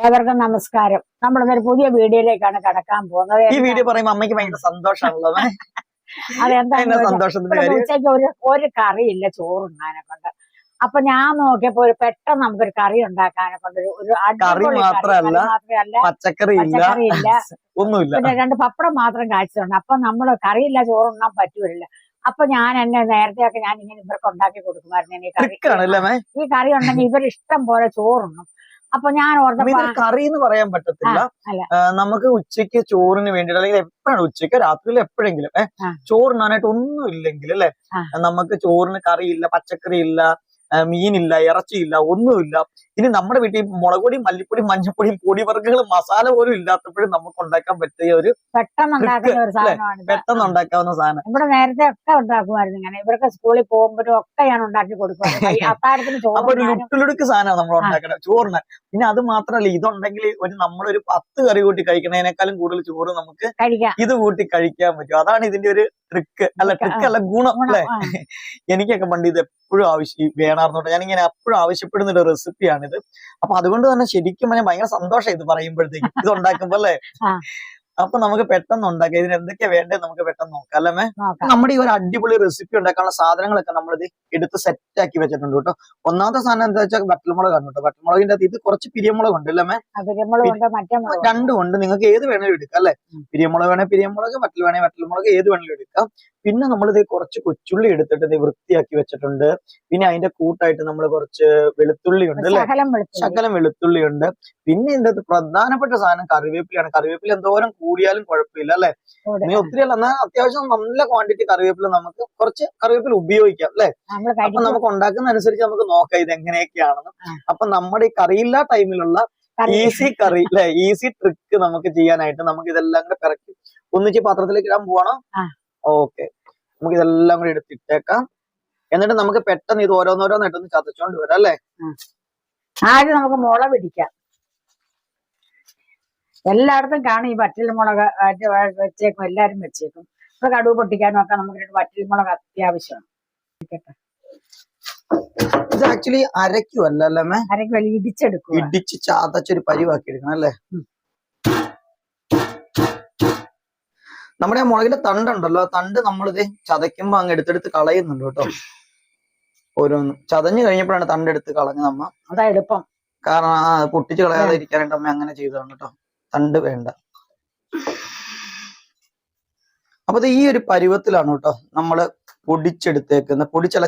ഏവർക്കും നമസ്കാരം. നമ്മളിന്നൊരു പുതിയ വീഡിയോയിലേക്കാണ് കടക്കാൻ പോകുന്നത്. ഈ വീഡിയോ പറയുമ്പോ അമ്മയ്ക്ക് ഭയങ്കര സന്തോഷമാണല്ലോ. അതെന്താ ഉച്ചയ്ക്ക് ഒരു കറിയില്ല ചോറുണ്ണാനെ കൊണ്ട്. അപ്പൊ ഞാൻ നോക്കിയപ്പോ പെട്ടെന്ന് നമുക്കൊരു കറി ഉണ്ടാക്കാനെ കൊണ്ട് ഒരു കറി മാത്രല്ല പച്ചക്കറി ഇല്ല ഒന്നുമില്ല, പിന്നെ 2 പപ്പടം മാത്രം കാഴ്ചയുണ്ട്. അപ്പൊ നമ്മള് കറിയില്ല ചോറുണ്ണാൻ പറ്റൂരില്ല. അപ്പൊ ഞാൻ എന്നെ നേരത്തെയൊക്കെ ഞാൻ ഇങ്ങനെ ഇവർക്ക് ഉണ്ടാക്കി കൊടുക്കുമായിരുന്നു. ഈ കറി ഉണ്ടെങ്കിൽ ഇവർ ഇഷ്ടം പോലെ ചോറുണ്ണും. അപ്പൊ ഞാൻ കറി എന്ന് പറയാൻ പറ്റത്തില്ല. നമുക്ക് ഉച്ചയ്ക്ക് ചോറിന് വേണ്ടിയിട്ട് അല്ലെങ്കിൽ എപ്പോഴാണ് ഉച്ചയ്ക്ക് രാത്രിയിൽ എപ്പോഴെങ്കിലും ചോറിനാനായിട്ട് ഒന്നും ഇല്ലെങ്കിൽ അല്ലെ, നമുക്ക് ചോറിന് കറിയില്ല, പച്ചക്കറി ഇല്ല, മീനില്ല, ഇറച്ചിയില്ല, ഒന്നുമില്ല. ഇനി നമ്മുടെ വീട്ടിൽ മുളക് പൊടിയും മല്ലിപ്പൊടിയും മഞ്ഞപ്പൊടിയും പൊടിവർഗ്ഗങ്ങളും മസാല പോലും ഇല്ലാത്തപ്പോഴും നമുക്ക് ഉണ്ടാക്കാൻ പറ്റിയ ഒരു പെട്ടെന്ന് ഉണ്ടാക്കാവുന്ന സാധനം. ഇവിടെ നേരത്തെ ഒക്കെ ഉണ്ടാക്കുമായിരുന്നു. ഇങ്ങനെ ഇവർക്ക് സ്കൂളിൽ പോകുമ്പോഴും ഒക്കെ ഞാൻ ഉണ്ടാക്കി കൊടുക്കുമായിരുന്നു. അപ്പൊ ഒരു ലുട്ടുലുടുക്ക് സാധനമാണ് നമ്മൾ ഉണ്ടാക്കുന്നത് ചോറിന്. പിന്നെ അത് മാത്രമല്ല, ഇതുണ്ടെങ്കിൽ നമ്മളൊരു 10 കറി കൂട്ടി കഴിക്കുന്നതിനേക്കാളും കൂടുതൽ ചോറ് നമുക്ക് ഇത് കൂട്ടി കഴിക്കാൻ പറ്റും. അതാണ് ഇതിന്റെ ഒരു ട്രിക്ക് അല്ല ഗുണം അല്ലെ. എനിക്കൊക്കെ പണ്ട് ഇത് എപ്പോഴും വേണമായിരുന്നോട്ടെ. ഞാനിങ്ങനെ എപ്പോഴും ആവശ്യപ്പെടുന്ന ഒരു റെസിപ്പിയാണിത്. അപ്പൊ അതുകൊണ്ട് തന്നെ ശരിക്കും പറഞ്ഞാൽ ഭയങ്കര സന്തോഷം ഇത് പറയുമ്പോഴത്തേക്കും, ഇത് ഉണ്ടാക്കുമ്പോ അല്ലേ. അപ്പൊ നമുക്ക് പെട്ടെന്ന് ഉണ്ടാക്കാം. ഇതിന് എന്തൊക്കെയാ വേണ്ടത് നമുക്ക് പെട്ടെന്ന് നോക്കാം അല്ലേ. നമ്മുടെ ഈ ഒരു അടിപൊളി റെസിപ്പി ഉണ്ടാക്കാനുള്ള സാധനങ്ങളൊക്കെ നമ്മളിത് എടുത്ത് സെറ്റ് ആക്കി വെച്ചിട്ടുണ്ട് കേട്ടോ. ഒന്നാമത്തെ സാധനം എന്താ വെച്ചാൽ വറ്റൽമുളകാണ് കേട്ടോ. വറ്റൽമുളകിന്റെ അത് ഇത് കുറച്ച് പിരിയമുളക് ഉണ്ട് അല്ലേ. 2 ഉണ്ട്, നിങ്ങൾക്ക് ഏത് വേണേലും എടുക്കാം അല്ലെ. പിരിയമുളക് വേണേ പിരിയമുളക്, വറ്റൽ വേണേ വറ്റൽമുളക്, ഏത് വേണേലും എടുക്കാം. പിന്നെ നമ്മളിത് കുറച്ച് കൊച്ചുള്ളി എടുത്തിട്ട് ഇത് വൃത്തിയാക്കി വെച്ചിട്ടുണ്ട്. പിന്നെ അതിന്റെ കൂട്ടായിട്ട് നമ്മൾ കുറച്ച് വെളുത്തുള്ളി ഉണ്ട് അല്ലെ, ശകലം വെളുത്തുള്ളി ഉണ്ട്. പിന്നെ ഇതിന്റെ പ്രധാനപ്പെട്ട സാധനം കറിവേപ്പിലാണ്. കറിവേപ്പില എന്തോരം കൂടിയാലും കുഴപ്പമില്ല അല്ലെ. നീ ഒത്തിരി അല്ല, എന്നാൽ അത്യാവശ്യം നല്ല ക്വാണ്ടിറ്റി കറിവേപ്പില നമുക്ക് കുറച്ച് കറിവേപ്പില ഉപയോഗിക്കാം അല്ലെ. അപ്പൊ നമുക്ക് ഉണ്ടാക്കുന്ന അനുസരിച്ച് നമുക്ക് നോക്കാം ഇത് എങ്ങനെയൊക്കെയാണെന്ന്. അപ്പൊ നമ്മുടെ ഈ കറിയില്ലാ ടൈമിലുള്ള ഈസി കറി അല്ലെ, ഈസി ട്രിക്ക് നമുക്ക് ചെയ്യാനായിട്ട് നമുക്ക് ഇതെല്ലാം കൂടെ പിറക്കി ഒന്നിച്ച് പാത്രത്തിലേക്ക് ഇടാൻ പോവാണോ? ഓക്കെ, നമുക്ക് ഇതെല്ലാം കൂടെ എടുത്തിട്ടേക്കാം. എന്നിട്ട് നമുക്ക് പെട്ടെന്ന് ഇത് ഓരോന്നോരോന്നായിട്ടൊന്ന് ചതച്ചോണ്ട് വരാം അല്ലെ. ആദ്യം നമുക്ക് മുളക് പിടിക്കാം. എല്ലായിടത്തും കാണും ഈ വറ്റൽമുളക് വെച്ചേക്കും, എല്ലാരും വെച്ചേക്കും. ഇപ്പൊ കടുവ് പൊട്ടിക്കാനും ഒക്കെ നമുക്ക് വറ്റൽമുളക് അത്യാവശ്യമാണ്. ഇത് ആക്ച്വലി അരയ്ക്കുമല്ല അല്ലേ, അരയ്ക്കുമല്ല, ഇടിച്ചെടുക്കും. ഇടിച്ച് ചതച്ചൊരു പരിവാക്കി എടുക്കണം അല്ലേ. നമ്മുടെ ആ മുളകിന്റെ തണ്ടുണ്ടല്ലോ, തണ്ട് നമ്മളിത് ചതയ്ക്കുമ്പോ അങ്ങ് എടുത്തെടുത്ത് കളയുന്നുണ്ട് കേട്ടോ. ഓരോന്നും ചതഞ്ഞു കഴിഞ്ഞപ്പോഴാണ് തണ്ടെടുത്ത് കളഞ്ഞത് അമ്മ. അതാ എളുപ്പം, കാരണം പൊട്ടിച്ച് കളയാതെ ഇരിക്കാനായിട്ട് അമ്മ അങ്ങനെ ചെയ്തതാണ് കേട്ടോ. തണ്ട് വേണ്ട. അപ്പൊ ഈ ഒരു പരുവത്തിലാണ് കേട്ടോ നമ്മള് പൊടിച്ചെടുത്തേക്കുന്ന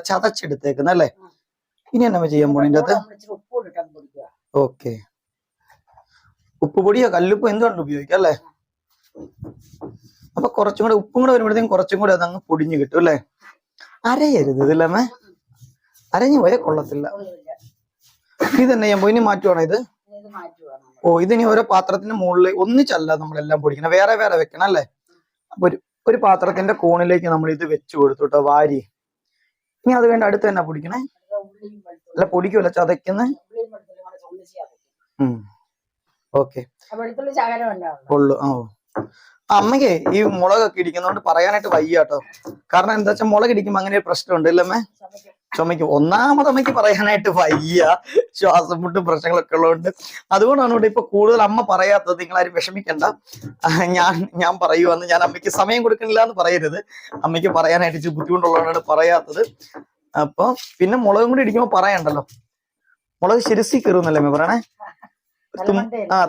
ചതച്ചെടുത്തേക്കുന്ന അല്ലേ. ഇനി എന്നാ ചെയ്യാൻ പോണതിന്റെ അകത്ത്? ഓക്കെ, ഉപ്പുപൊടിയോ കല്ലുപ്പോ എന്തുകൊണ്ട് ഉപയോഗിക്കാം അല്ലേ. അപ്പൊ കുറച്ചും കൂടെ ഉപ്പും കൂടെ വരുമ്പോഴത്തേക്കും കുറച്ചും കൂടെ അതങ്ങ് പൊടിഞ്ഞു കിട്ടും അല്ലേ. അരയരുത് ഇതില്ലമ്മേ, അരഞ്ഞു പോയാൽ കൊള്ളത്തില്ല. ഇതന്നെ ചെയ്യാൻ പോയി, ഇനി മാറ്റുവാണോ ഇത്? ഇതിനി ഓരോ പാത്രത്തിന്റെ മുകളിൽ ഒന്നിച്ചല്ല നമ്മളെല്ലാം പൊടിക്കണം, വേറെ വേറെ വെക്കണം അല്ലേ. അപ്പൊ ഒരു പാത്രത്തിന്റെ കോണിലേക്ക് നമ്മൾ ഇത് വെച്ചു കൊടുത്തു കേട്ടോ, വാരി. ഇനി അത് വേണ്ട അടുത്ത് തന്നെ പൊടിക്കണേ അല്ല, പൊടിക്കുമല്ല ചതയ്ക്കുന്നേ. ഓക്കെ, ഉള്ളു. അമ്മയ്ക്ക് ഈ മുളകൊക്കെ ഇടിക്കുന്നതുകൊണ്ട് പറയാനായിട്ട് വയ്യ കേട്ടോ. കാരണം എന്താ വെച്ചാൽ മുളക് ഇടിക്കുമ്പോ അങ്ങനെ ഒരു പ്രശ്നമുണ്ട് ഇല്ലമ്മേ, ചുമയ്ക്കും. ഒന്നാമത് അമ്മയ്ക്ക് പറയാനായിട്ട് വയ്യ, ശ്വാസം മുട്ടും പ്രശ്നങ്ങളൊക്കെ ഉള്ളതുകൊണ്ട്. അതുകൊണ്ടാണ് ഇവിടെ ഇപ്പൊ കൂടുതൽ അമ്മ പറയാത്തത്. നിങ്ങളാരും വിഷമിക്കണ്ട, ഞാൻ പറയുവാന്ന്. ഞാൻ അമ്മയ്ക്ക് സമയം കൊടുക്കണില്ല എന്ന് പറയരുത്. അമ്മയ്ക്ക് പറയാനായിട്ട് ഇച്ചിരി ബുദ്ധിമുട്ടുള്ളതുകൊണ്ടാണ് പറയാത്തത്. അപ്പൊ പിന്നെ മുളകും കൂടി ഇടിക്കുമ്പോ പറയണ്ടല്ലോ, മുളക് ശിരസി കയറുന്നല്ലേ അമ്മ പറയണേ.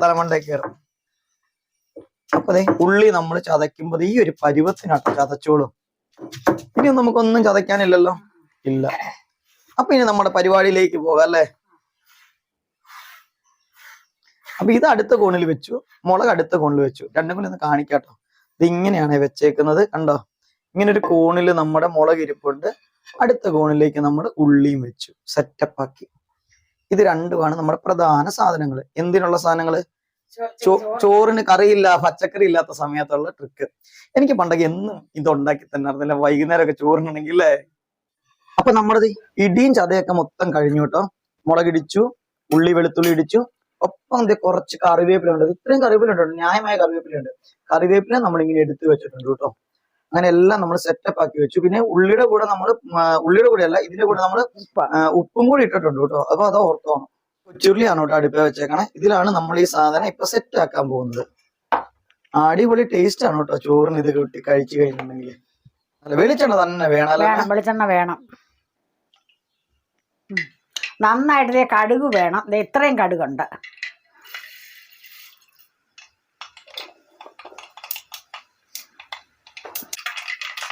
തലമണ്ടേ കയറും. അപ്പൊ ഉള്ളി നമ്മൾ ചതയ്ക്കുമ്പോ ഈ ഒരു പരുവത്തിനാട്ടോ ചതച്ചോളും. ഇനി നമുക്കൊന്നും ചതയ്ക്കാനില്ലല്ലോ, ഇല്ല. അപ്പൊ ഇനി നമ്മുടെ പരിപാടിയിലേക്ക് പോകാം അല്ലേ. അപ്പൊ ഇത് അടുത്ത കോണിൽ വെച്ചു, മുളക് അടുത്ത കോണിൽ വെച്ചു. രണ്ടും കൂടി ഒന്ന് കാണിക്കാട്ടോ. ഇത് ഇങ്ങനെയാണ് വെച്ചേക്കുന്നത്, കണ്ടോ. ഇങ്ങനെ ഒരു കോണിൽ നമ്മുടെ മുളക് ഇരിപ്പുണ്ട്, അടുത്ത കോണിലേക്ക് നമ്മൾ ഉള്ളിയും വെച്ചു, സെറ്റപ്പ് ആക്കി. ഇത് രണ്ടുമാണ് നമ്മുടെ പ്രധാന സാധനങ്ങൾ. എന്തിനുള്ള സാധനങ്ങള്? ചോറിന് കറിയില്ല, പച്ചക്കറി ഇല്ലാത്ത സമയത്തുള്ള ട്രിക്ക്. എനിക്ക് പണ്ടൊക്കെ എന്നും ഇതുണ്ടാക്കി തന്നെ അറിഞ്ഞില്ല, വൈകുന്നേരമൊക്കെ ചോറിനുണ്ടെങ്കിൽ അല്ലേ. അപ്പൊ നമ്മളത് ഇടിയും ചതയൊക്കെ മൊത്തം കഴിഞ്ഞു കേട്ടോ. മുളകിടിച്ചു, ഉള്ളി വെളുത്തുള്ളി ഇടിച്ചു, ഒപ്പം കുറച്ച് കറിവേപ്പില ഉണ്ട്. ഇത്രയും കറിവേപ്പില ഉണ്ട്, ന്യായമായ കറിവേപ്പിലുണ്ട്. കറിവേപ്പില നമ്മളിങ്ങനെ എടുത്തു വെച്ചിട്ടുണ്ട് കേട്ടോ. അങ്ങനെ എല്ലാം നമ്മൾ സെറ്റപ്പ് ആക്കി വെച്ചു. പിന്നെ ഉള്ളിയുടെ കൂടെ അല്ല, ഇതിന്റെ കൂടെ നമ്മൾ ഉപ്പും കൂടി ഇട്ടിട്ടുണ്ട് കേട്ടോ. അപ്പൊ അത് ഓർത്തോണം. കൊച്ചുള്ളിയാണ് കേട്ടോ അടുപ്പ വെച്ചേക്കണേ. ഇതിലാണ് നമ്മൾ ഈ സാധനം ഇപ്പൊ സെറ്റ് ആക്കാൻ പോകുന്നത്. അടിപൊളി ടേസ്റ്റ് ആണ് കേട്ടോ ചോറിന് ഇത് കൂട്ടി കഴിച്ചു കഴിഞ്ഞിട്ടുണ്ടെങ്കിൽ. അല്ല വെളിച്ചെണ്ണ തന്നെ വേണം. വെളിച്ചെണ്ണ വേണം. നന്നായിട്ട് കടുക് വേണം. ഇത്രയും കടുകുണ്ട്.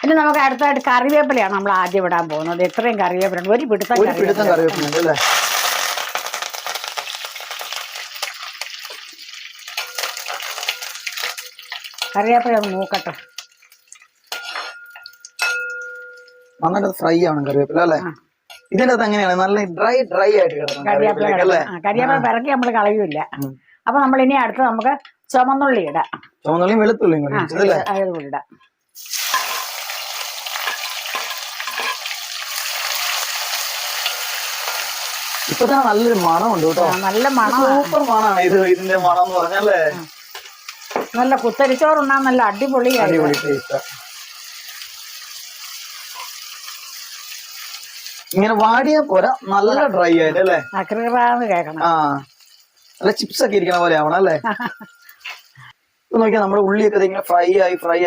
ഇനി നമുക്ക് അടുത്തായിട്ട് കറിവേപ്പിലയാണ് നമ്മൾ ആദ്യം ഇടാൻ പോകുന്നത്. ഇത്രയും കറിവേപ്പിലുണ്ട്. ഒരു പിടുത്തം കറിവേപ്പിലുണ്ട് അല്ലേ? കറിവേപ്പില ഒന്ന് മൂക്കട്ടെ. നന്നായിട്ട് ഫ്രൈ ആണ് കറിവേപ്പില അല്ലേ? ഇതിന്റെ അത് എങ്ങനെയാണ്? നല്ല ഡ്രൈ ആയിട്ട് കരിവേപ്പില പിറക്കി നമ്മൾ കളയൂല. അപ്പൊ നമ്മൾ ഇനി അടുത്ത് നമുക്ക് ചുമന്നുള്ളി ഇടാം. ചുമന്നുള്ളിയും വെളുത്തുള്ളിയും ഇടാം. ഇപ്പൊ തന്നെ നല്ലൊരു മണമുണ്ട് കേട്ടോ. നല്ല മണം, സൂപ്പർ മണമാണ് ഇത്. ഇതിന്റെ മണം എന്ന് പറഞ്ഞല്ലേ നല്ല കുത്തരിച്ചോറുണ്ടാ നല്ല അടിപൊളി ടേസ്റ്റ്. ഇങ്ങനെ വാടിയാ പോരാ, നല്ല ഡ്രൈ ആയിട്ട് അല്ലേ? കേൾക്കണം. നല്ല ചിപ്സ് ഒക്കെ ഇരിക്കണ പോലെ ആവണം അല്ലേ? ഇപ്പൊ നോക്കിയാൽ നമ്മുടെ ഉള്ളിയൊക്കെ ഇങ്ങനെ ഫ്രൈ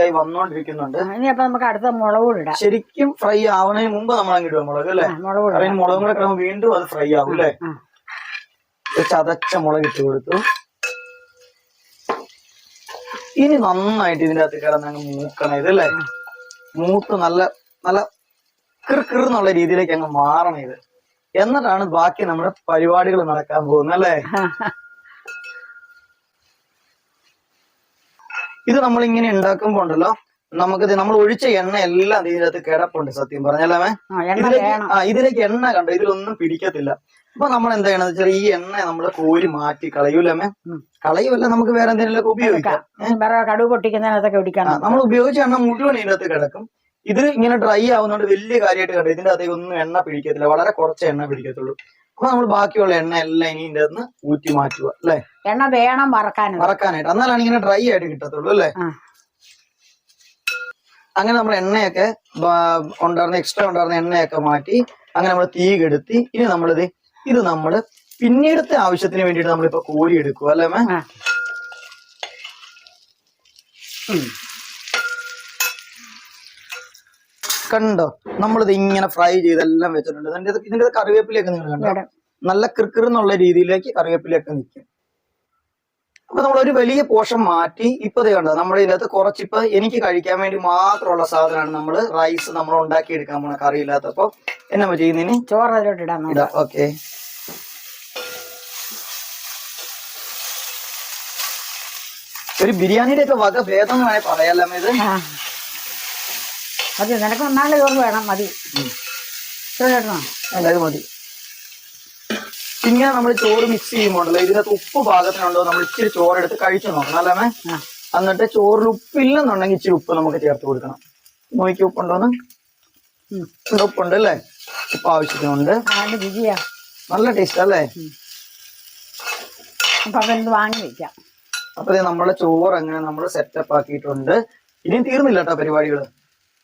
ആയി വന്നോണ്ടിരിക്കുന്നുണ്ട്. ഇനിയപ്പോ നമുക്ക് അടുത്ത മുളക് ഇടാം. ശരിക്കും ഫ്രൈ ആവണതിന് മുമ്പ് നമ്മൾ അങ്ങിടുക മുളക് അല്ലേ? മുളകും കൂടെ കിടക്കുമ്പോൾ വീണ്ടും അത് ഫ്രൈ ആവും അല്ലേ? ചതച്ച മുളക് ഇട്ട് കൊടുത്തു. ഇനി നന്നായിട്ട് ഇതിന്റെ അകത്ത് കിടന്ന് മൂക്കണം ഇതല്ലേ? മൂത്ത് നല്ല നല്ല കിറുന്നുള്ള രീതിയിലേക്ക് അങ്ങ് മാറണം ഇത്. എന്നിട്ടാണ് ബാക്കി നമ്മുടെ പരിപാടികൾ നടക്കാൻ പോകുന്നത് അല്ലേ? ഇത് നമ്മൾ ഇങ്ങനെ ഉണ്ടാക്കുമ്പോ ഉണ്ടല്ലോ, നമുക്കിത് നമ്മൾ ഒഴിച്ച എണ്ണ എല്ലാം ഇതിനകത്ത് കിടപ്പുണ്ട്. സത്യം പറഞ്ഞല്ലേ? ഇതിലേക്ക് എണ്ണ കണ്ടോ, ഇതിലൊന്നും പിടിക്കത്തില്ല. അപ്പൊ നമ്മൾ എന്താ ചെയ്യണമെന്ന് വെച്ചാൽ ഈ എണ്ണ നമ്മൾ കോരി മാറ്റി കളയൂലമ്മേ. കളയുമല്ല, നമുക്ക് വേറെ എന്തെങ്കിലും ഉപയോഗിക്കാം. കടുക് പൊട്ടിക്കുന്നതിനകത്തൊക്കെ നമ്മൾ ഉപയോഗിച്ച എണ്ണ മുഴുവൻ ഇതിനകത്ത് കിടക്കും. ഇത് ഇങ്ങനെ ഡ്രൈ ആവുന്നതുകൊണ്ട് വലിയ കാര്യമായിട്ട് കണ്ടു ഇതിന്റെ അകത്തേക്ക് ഒന്നും എണ്ണ പിടിക്കത്തില്ല. വളരെ കുറച്ച് എണ്ണ പിടിക്കത്തുള്ളൂ. അപ്പൊ നമ്മൾ ബാക്കിയുള്ള എണ്ണ എല്ലാം ഇനി ഇതിന്റെ അകത്ത് ഊറ്റി മാറ്റുക അല്ലെ? എണ്ണ വേണം വറക്കാനായിട്ട്. എന്നാലാണ് ഇങ്ങനെ ഡ്രൈ ആയിട്ട് കിട്ടത്തുള്ളൂ അല്ലെ? അങ്ങനെ നമ്മൾ എണ്ണയൊക്കെ എക്സ്ട്രാ ഉണ്ടായിരുന്ന എണ്ണയൊക്കെ മാറ്റി അങ്ങനെ നമ്മൾ തീ കെടുത്തി. ഇനി നമ്മളിത് നമ്മള് പിന്നീടത്തെ ആവശ്യത്തിന് വേണ്ടിയിട്ട് നമ്മളിപ്പോ കോരി എടുക്കുക അല്ലേ മേ? കണ്ടോ, നമ്മളിത് ഇങ്ങനെ ഫ്രൈ ചെയ്തെല്ലാം വെച്ചിട്ടുണ്ട്. ഇതിന്റെ കറിവേപ്പിലൊക്കെ നിങ്ങൾ കണ്ടോ, നല്ല കിറുന്നുള്ള രീതിയിലേക്ക് കറിവേപ്പിലൊക്കെ നിൽക്കും. അപ്പൊ നമ്മൾ ഒരു വലിയ പോർഷൻ മാറ്റി ഇപ്പൊ കണ്ടോ നമ്മുടെ ഇതിനകത്ത് കുറച്ചിപ്പോ എനിക്ക് കഴിക്കാൻ വേണ്ടി മാത്രമുള്ള സാധനമാണ് നമ്മള് റൈസ് നമ്മൾ ഉണ്ടാക്കി എടുക്കാൻ പോണ കറിയില്ലാത്തപ്പോ എന്നാ ചെയ്യുന്നതിന് ചോറിലോട്ട് ഇടാം. ഓക്കെ, ഒരു ബിരിയാണിയുടെ ഒക്കെ വക ഭേദം എന്ന് വേണേ പറയാലോ ഇത്. മതി, നിനക്ക് ഒന്നാളുടെ ചോറ് വേണം. മതി, അതായത് മതി. ഇങ്ങനെ നമ്മൾ ചോറ് മിക്സ് ചെയ്യുമ്പോണ്ടല്ലോ ഇതിനകത്ത് ഉപ്പ് പാകത്തിനുണ്ടോ നമ്മൾ ഇച്ചിരി ചോറെടുത്ത് കഴിച്ചു നോക്കണം അല്ലേ? എന്നിട്ട് ചോറിൽ ഉപ്പില്ലെന്നുണ്ടെങ്കിൽ ഇച്ചിരി ഉപ്പ് നമുക്ക് ചേർത്ത് കൊടുക്കണം. നോക്കി ഉപ്പുണ്ടോന്ന്? ഉപ്പുണ്ട് അല്ലേ? ഉപ്പ് ആവശ്യത്തിനുണ്ട്. നല്ല ടേസ്റ്റ് അല്ലേ? വാങ്ങി വെക്കാം. അപ്പൊ നമ്മളെ ചോറ് അങ്ങനെ നമ്മൾ സെറ്റപ്പ് ആക്കിയിട്ടുണ്ട്. ഇനിയും തീർന്നില്ല കേട്ടോ പരിപാടികള്.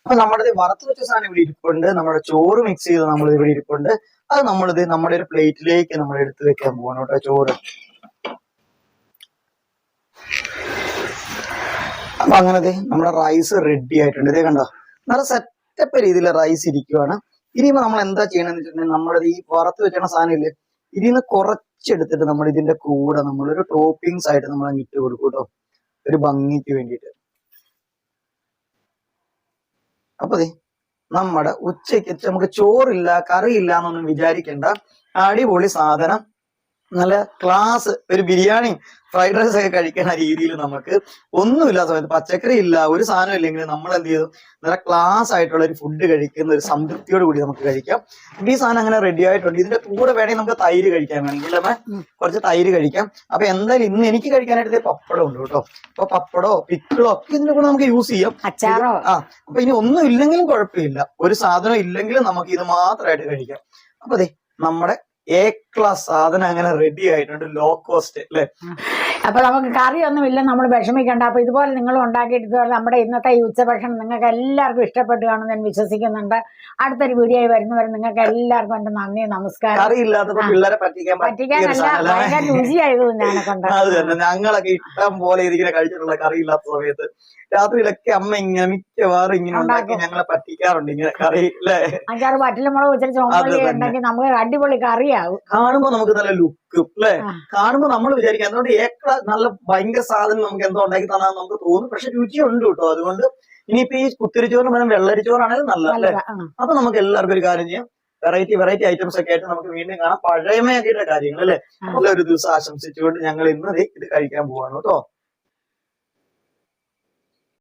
അപ്പൊ നമ്മുടെ വറുത്ത് വെച്ച സാധനം ഇവിടെ ഇരിപ്പുണ്ട്. നമ്മുടെ ചോറ് മിക്സ് ചെയ്ത് നമ്മൾ ഇവിടെ ഇരിപ്പുണ്ട്. അത് നമ്മളിത് നമ്മുടെ ഒരു പ്ലേറ്റിലേക്ക് നമ്മൾ എടുത്തു വെക്കാൻ പോകണം കേട്ടോ ചോറ്. അപ്പൊ അങ്ങനെ നമ്മുടെ റൈസ് റെഡി ആയിട്ടുണ്ട്. ഇതേ കണ്ടോ, നല്ല സെറ്റപ്പ് രീതിയിൽ റൈസ് ഇരിക്കുവാണ്. ഇനിയിപ്പോ നമ്മൾ എന്താ ചെയ്യണമെന്ന് വെച്ചിട്ടുണ്ടെങ്കിൽ നമ്മുടെ ഈ വറുത്ത് വെച്ച സാധനം ഇല്ലേ, ഇതിന്ന് കുറച്ചെടുത്തിട്ട് നമ്മൾ ഇതിന്റെ കൂടെ നമ്മളൊരു ടോപ്പിങ്സ് ആയിട്ട് നമ്മൾ ഇട്ട് കൊടുക്കും കേട്ടോ, ഒരു ഭംഗിക്ക് വേണ്ടിയിട്ട്. അപ്പൊ നമ്മുടെ ഉച്ചയ്ക്ക് നമുക്ക് ചോറില്ല കറിയില്ല എന്നൊന്നും വിചാരിക്കേണ്ട. അടിപൊളി സാധനം, നല്ല ക്ലാസ് ഒരു ബിരിയാണി ഫ്രൈഡ് റൈസ് ഒക്കെ കഴിക്കുന്ന രീതിയിൽ നമുക്ക് ഒന്നുമില്ലാത്ത സമയത്ത് പച്ചക്കറി ഇല്ല ഒരു സാധനം ഇല്ലെങ്കിൽ നമ്മൾ എന്ത് ചെയ്തു നല്ല ക്ലാസ് ആയിട്ടുള്ള ഒരു ഫുഡ് കഴിക്കുന്ന ഒരു സംതൃപ്തിയോട് കൂടി നമുക്ക് കഴിക്കാം. ഈ സാധനം അങ്ങനെ റെഡി ആയിട്ടുണ്ട്. ഇതിന്റെ കൂടെ വേണമെങ്കിൽ നമുക്ക് തൈര് കഴിക്കാൻ വേണമെങ്കിൽ കുറച്ച് തൈര് കഴിക്കാം. അപ്പൊ എന്തായാലും ഇന്ന് എനിക്ക് കഴിക്കാനായിട്ട് പപ്പടം ഉണ്ട് കേട്ടോ. അപ്പൊ പപ്പടോ പിക്കിളോ ഒക്കെ ഇതിന്റെ കൂടെ നമുക്ക് യൂസ് ചെയ്യാം. അച്ചാറോ. അപ്പൊ ഇനി ഒന്നും ഇല്ലെങ്കിലും കുഴപ്പമില്ല, ഒരു സാധനം ഇല്ലെങ്കിലും നമുക്ക് ഇത് മാത്രമായിട്ട് കഴിക്കാം. അപ്പൊ നമ്മുടെ എ ക്ലാസ് സാധനം അങ്ങനെ റെഡി ആയിട്ടുണ്ട്. ലോ കോസ്റ്റ് അല്ലെ? അപ്പൊ നമുക്ക് കറിയൊന്നുമില്ല, നമ്മൾ വിഷമിക്കണ്ട. അപ്പൊ ഇതുപോലെ നിങ്ങൾ ഉണ്ടാക്കിയിട്ട് ഇതുപോലെ നമ്മുടെ ഇന്നത്തെ ഈ ഉച്ചഭക്ഷണം നിങ്ങൾക്ക് എല്ലാവർക്കും ഇഷ്ടപ്പെട്ടു കാണുമെന്ന് ഞാൻ വിശ്വസിക്കുന്നുണ്ട്. അടുത്തൊരു വീഡിയോ ആയി വരുന്നവരെ നിങ്ങൾക്ക് എല്ലാവർക്കും എന്റെ നന്ദി, നമസ്കാരം. പിള്ളേരെ പറ്റിക്കാനല്ല, ഭയങ്കര രുചിയായത് ഞാനെ കൊണ്ട്. അത് തന്നെ, ഞങ്ങളൊക്കെ ഇഷ്ടം പോലെ ഇരിക്കുന്ന കഴിച്ചിട്ടുള്ള കറിയില്ലാത്ത സമയത്ത് രാത്രിയിലൊക്കെ അമ്മ ഇങ്ങനെ മിക്കവാറും ഇങ്ങനെ ഉണ്ടാക്കി ഞങ്ങളെ പറ്റിക്കാറുണ്ട്. ഇങ്ങനെ കറി അല്ലേ, 5-6 വറ്റലുമുളക് വെച്ചിട്ട് ചോമ്പുള്ളി ഉണ്ടെങ്കിൽ നമുക്ക് അടിപൊളി കറിയാവും. കാണുമ്പോ നമുക്ക് നല്ല ലുക്കും അല്ലെ, കാണുമ്പോ നമ്മൾ വിചാരിക്കാം അതുകൊണ്ട് നല്ല ഭയങ്കര സാധനം നമുക്ക് എന്തോ ഉണ്ടാക്കി തന്നാൽ നമുക്ക് തോന്നും. പക്ഷെ രുചിയുണ്ട് കേട്ടോ. അതുകൊണ്ട് ഇനിയിപ്പോ ഈ കുത്തിരിച്ചോറിന് പകരം വെള്ളരിച്ചോറാണെങ്കിൽ നല്ലതല്ലേ. അപ്പൊ നമുക്ക് എല്ലാവർക്കും ഒരു കാര്യം ചെയ്യാം, വെറൈറ്റി ഐറ്റംസ് ഒക്കെ ആയിട്ട് നമുക്ക് വീണ്ടും കാണാം. പഴമയാക്കിയിട്ട് കാര്യങ്ങൾ അല്ലെ. നല്ലൊരു ദിവസം ആശംസിച്ചുകൊണ്ട് ഞങ്ങൾ ഇന്ന് ഇത് കഴിക്കാൻ പോവാണ് കേട്ടോ.